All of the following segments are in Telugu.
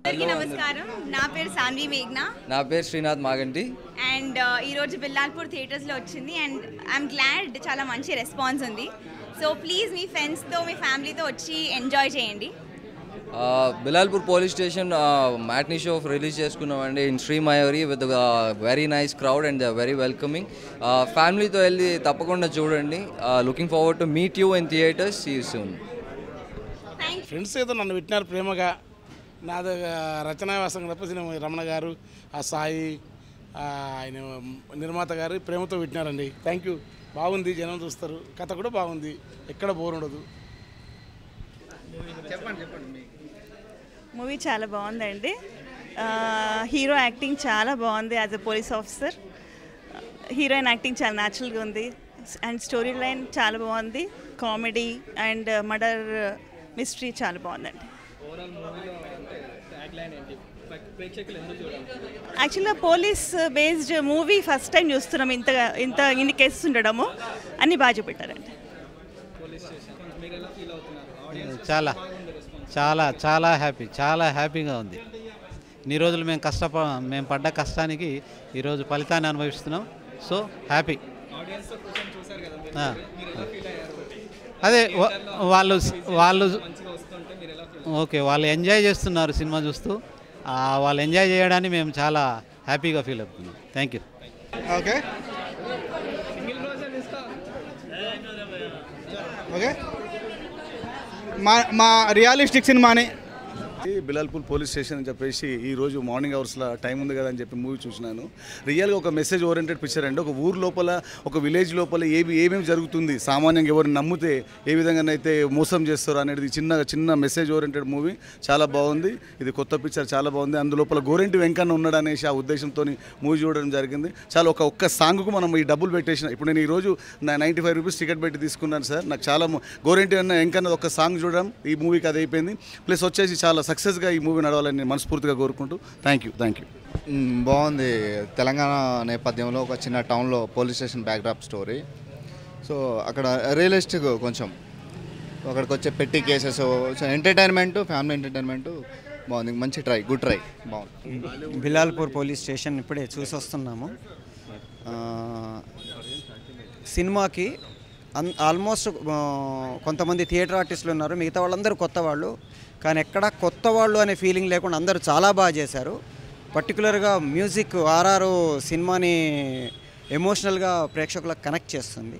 అందరికీ నమస్కారం. నా పేరు సాన్వి మేఘ్నా. నా పేరు శ్రీనాథ్ మాగంటి. అండ్ ఈరోజు బిల్లాల్పూర్ థియేటర్స్లో వచ్చింది అండ్ ఐఎమ్ గ్లాడ్ చాలా మంచి రెస్పాన్స్ ఉంది. సో ప్లీజ్ మీ ఫ్రెండ్స్తో మీ ఫ్యామిలీతో వచ్చి ఎంజాయ్ చేయండి. Bilalpur police station matinee show release చేసుకున్నామండి in Sri Mayuri with very nice crowd and very welcoming. ఫ్యామిలీతో వెళ్ళి తప్పకుండా చూడండి. Looking forward to meet you in theatres. See you soon. Friends ఏదో నన్ను పెట్టినారు ప్రేమగా. నాది రచనావాసం తప్ప రమణ గారు, ఆ సాయి, ఆయన నిర్మాత గారు ప్రేమతో పెట్టినారండి. Thank you. బాగుంది, జనం చూస్తారు, కథ కూడా బాగుంది, ఎక్కడ బోర్ ఉండదు. మూవీ చాలా బాగుందండి. హీరో యాక్టింగ్ చాలా బాగుంది as a police officer. Heroine acting చాలా న్యాచురల్గా ఉంది అండ్ స్టోరీ లైన్ చాలా బాగుంది. కామెడీ అండ్ మర్డర్ మిస్టరీ చాలా బాగుందండి. యాక్చువల్గా police based movie first time చూస్తున్నాం. ఇన్ని కేసెస్ ఉండడము అన్నీ బాగా చూపెట్టారండి. చాలా చాలా చాలా హ్యాపీగా ఉంది. ఇన్ని రోజులు మేము పడ్డ కష్టానికి ఈరోజు ఫలితాన్ని అనుభవిస్తున్నాం. So happy. అదే వాళ్ళు ఓకే, వాళ్ళు ఎంజాయ్ చేస్తున్నారు సినిమా చూస్తూ. వాళ్ళు ఎంజాయ్ చేయడాన్ని మేము చాలా హ్యాపీగా ఫీల్ అవుతున్నాం. Thank you. ఓకే ఓకే మా రియలిస్టిక్ సినిమాని బిలాల్పూర్ పోలీస్ స్టేషన్ అని చెప్పేసి ఈరోజు మార్నింగ్ అవర్స్లో టైం ఉంది కదా అని చెప్పి మూవీ చూసినాను. రియల్గా ఒక మెసేజ్ ఓరియంటెడ్ పిక్చర్ అండి. ఒక ఊరు లోపల, ఒక విలేజ్ లోపల ఏమేమి జరుగుతుంది, సామాన్యంగా ఎవరిని నమ్మితే ఏ విధంగానైతే మోసం చేస్తారో అనేది చిన్న మెసేజ్ ఓరియంటెడ్ మూవీ. చాలా బాగుంది. ఇది కొత్త పిక్చర్, చాలా బాగుంది. అందులోపల గోరెంటి వెంకన్న ఉన్నాడు అనేసి ఆ ఉద్దేశంతో మూవీ చూడడం జరిగింది. చాలా ఒక్క సాంగ్కు మనం ఈ డబ్బులు పెట్టేసిన. ఇప్పుడు నేను ఈరోజు నా 95 రూపీస్ టికెట్ పెట్టి తీసుకున్నాను సార్. నాకు చాలా గోరెంటి వెంకన్న ఒక సాంగ్ చూడడం ఈ మూవీకి అది అయిపోయింది. ప్లస్ వచ్చేసి చాలా సక్సెస్గా ఈ మూవీ నడవాలని మనస్ఫూర్తిగా కోరుకుంటూ థ్యాంక్ యూ. బాగుంది. తెలంగాణ నేపథ్యంలో ఒక చిన్న టౌన్లో police station backdrop story. So అక్కడ రియలిస్టిక్ కొంచెం అక్కడికి వచ్చే పెట్టి కేసెస్, ఎంటర్టైన్మెంటు, ఫ్యామిలీ ఎంటర్టైన్మెంటు బాగుంది. మంచి ట్రై, గుడ్ ట్రై, బాగుంది. బిలాల్పూర్ పోలీస్ స్టేషన్ ఇప్పుడే చూసి వస్తున్నాము. సినిమాకి ఆల్మోస్ట్ కొంతమంది థియేటర్ ఆర్టిస్టులు ఉన్నారు, మిగతా వాళ్ళందరూ కొత్త వాళ్ళు. కానీ ఎక్కడ కొత్త వాళ్ళు అనే ఫీలింగ్ లేకుండా అందరూ చాలా బాగా చేశారు. పర్టికులర్గా మ్యూజిక్ ఆర్ఆర్ సినిమాని ఎమోషనల్గా ప్రేక్షకులకు కనెక్ట్ చేస్తుంది.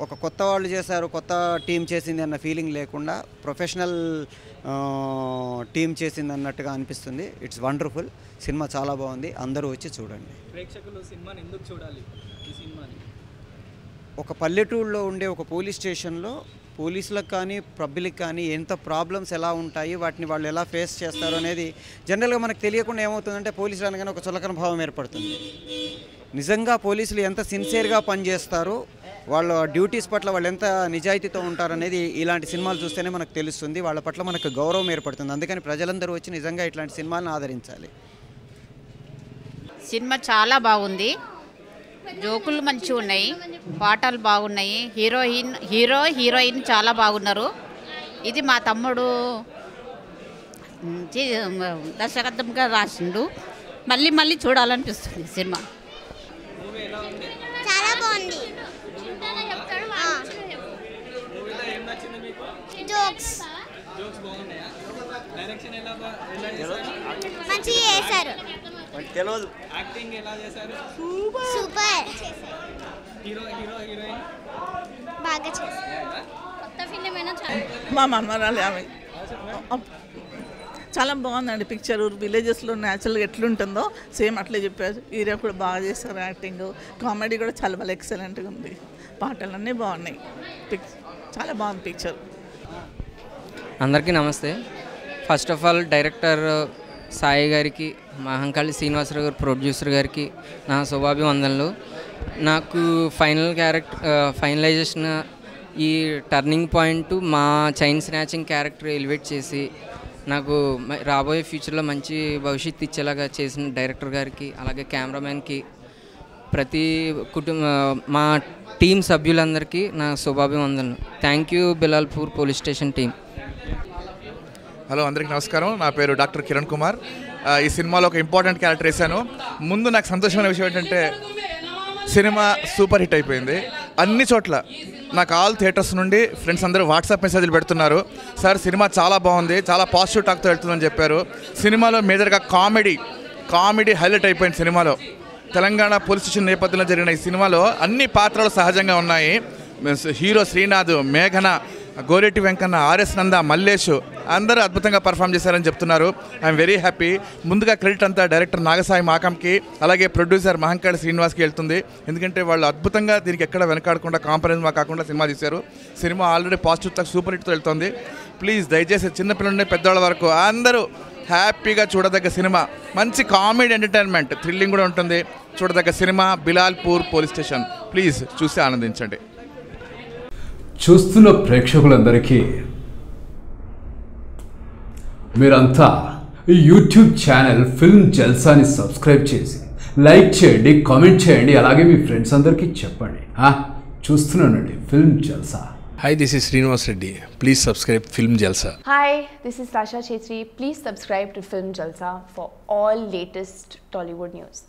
ఒక కొత్త వాళ్ళు చేశారు, కొత్త టీం చేసింది అన్న ఫీలింగ్ లేకుండా ప్రొఫెషనల్ టీం చేసింది అన్నట్టుగా అనిపిస్తుంది. It's wonderful. సినిమా చాలా బాగుంది, అందరూ వచ్చి చూడండి. ప్రేక్షకులు సినిమాని ఎందుకు చూడాలి? ఈ సినిమాని ఒక పల్లెటూరులో ఉండే ఒక పోలీస్ స్టేషన్లో పోలీసులకు కానీ పబ్లిక్ కానీ ఎంత ప్రాబ్లమ్స్ ఎలా ఉంటాయి, వాటిని వాళ్ళు ఎలా ఫేస్ చేస్తారు అనేది జనరల్గా మనకు తెలియకుండా ఏమవుతుందంటే పోలీసులు అనగానే ఒక చులకన భావం ఏర్పడుతుంది. నిజంగా పోలీసులు ఎంత సిన్సియర్గా పనిచేస్తారో, వాళ్ళ డ్యూటీస్ పట్ల వాళ్ళు ఎంత నిజాయితీతో ఉంటారనేది ఇలాంటి సినిమాలు చూస్తేనే మనకు తెలుస్తుంది. వాళ్ళ పట్ల మనకు గౌరవం ఏర్పడుతుంది. అందుకని ప్రజలందరూ వచ్చి నిజంగా ఇట్లాంటి సినిమాలను ఆదరించాలి. సినిమా చాలా బాగుంది. జోకులు మంచిగా ఉన్నాయి, పాటలు బాగున్నాయి, హీరోయిన్ చాలా బాగున్నారు. ఇది మా తమ్ముడు దర్శకత్వంగా రాసిండు. మళ్ళీ చూడాలనిపిస్తుంది సినిమా. చాలా బాగుంది. జోక్స్ మంచిగా చేశారు. యాక్టింగ్ ఎలా చేశారు? సూపర్. హీరోయిన్ బాగా చేశారు. కొత్త ఫిల్మ్ అయినా మా మనమరాలు ఆమె చాలా బాగుందండి. పిక్చర్ విలేజెస్లో న్యాచురల్గా ఎట్లుంటుందో సేమ్ అట్లే చెప్పారు. హీరో కూడా బాగా చేశారు. యాక్టింగ్, కామెడీ కూడా చాలా బాగా ఎక్సలెంట్గా ఉంది. పాటలన్నీ బాగున్నాయి. చాలా బాగుంది పిక్చర్. అందరికీ నమస్తే. First of all director Sai గారికి, మహంకాళి శ్రీనివాసరావు గారు ప్రొడ్యూసర్ గారికి నా శుభాభివందనలు. నాకు ఫైనలైజేషన్ ఈ టర్నింగ్ పాయింట్ మా చైన్ స్నాచింగ్ క్యారెక్టర్ ఎలివేట్ చేసి నాకు రాబోయే ఫ్యూచర్లో మంచి భవిష్యత్తు ఇచ్చేలాగా చేసిన డైరెక్టర్ గారికి, అలాగే కెమెరామ్యాన్కి, ప్రతి మా టీం సభ్యులందరికీ నా శుభాభివందనలు. Thank you Bilalpur police station team. Hello అందరికీ నమస్కారం. నా పేరు డాక్టర్ కిరణ్ కుమార్. ఈ సినిమాలో ఒక ఇంపార్టెంట్ క్యారెక్టర్ వేశాను. ముందు నాకు సంతోషమైన విషయం ఏంటంటే సినిమా సూపర్ హిట్ అయిపోయింది. అన్ని చోట్ల నాకు ఆల్ థియేటర్స్ నుండి ఫ్రెండ్స్ అందరూ వాట్సాప్ మెసేజ్లు పెడుతున్నారు. సార్ సినిమా చాలా బాగుంది, చాలా పాజిటివ్ టాక్తో వెళ్తుందని చెప్పారు. సినిమాలో మేజర్గా కామెడీ హైలైట్ అయిపోయింది. సినిమాలో తెలంగాణ పోలీస్ స్టేషన్ నేపథ్యంలో జరిగిన ఈ సినిమాలో అన్ని పాత్రలు సహజంగా ఉన్నాయి. హీరో శ్రీనాథ్, మేఘన, గోరెట్టి వెంకన్న, ఆర్ఎస్ నంద, మల్లేష్ అందరూ అద్భుతంగా పర్ఫామ్ చేశారని చెప్తున్నారు. I'm very happy. ముందుగా క్రెడిట్ అంతా డైరెక్టర్ నాగసాయి మాకంకి, అలాగే ప్రొడ్యూసర్ మహంకాళి శ్రీనివాస్కి వెళ్తుంది. ఎందుకంటే వాళ్ళు అద్భుతంగా దీనికి ఎక్కడ వెనకాడకుండా కాంప్రమైజ్ కాకుండా సినిమా తీశారు. సినిమా ఆల్రెడీ పాజిటివ్ సూపర్ హిట్తో వెళ్తుంది. ప్లీజ్ దయచేసి చిన్నపిల్లల నుండి పెద్దవాళ్ళ వరకు అందరూ హ్యాపీగా చూడదగ్గ సినిమా. మంచి కామెడీ ఎంటర్టైన్మెంట్, థ్రిల్లింగ్ కూడా ఉంటుంది. చూడదగ్గ cinema Bilalpur police station. Please చూసి ఆనందించండి. చూస్తున్న ప్రేక్షకులందరికీ మీరంతా ఈ యూట్యూబ్ ఛానల్ ఫిల్మ్ జల్సాని సబ్స్క్రైబ్ చేసి లైక్ చేయండి, కామెంట్ చేయండి, అలాగే మీ ఫ్రెండ్స్ అందరికీ చెప్పండి. చూస్తున్నానండి film Jalsa. Hi, this is Srinivas Reddy. Please subscribe Film Jalsa. Hi, this is Sasha Chetri. Please subscribe to Film Jalsa for all latest Tollywood news.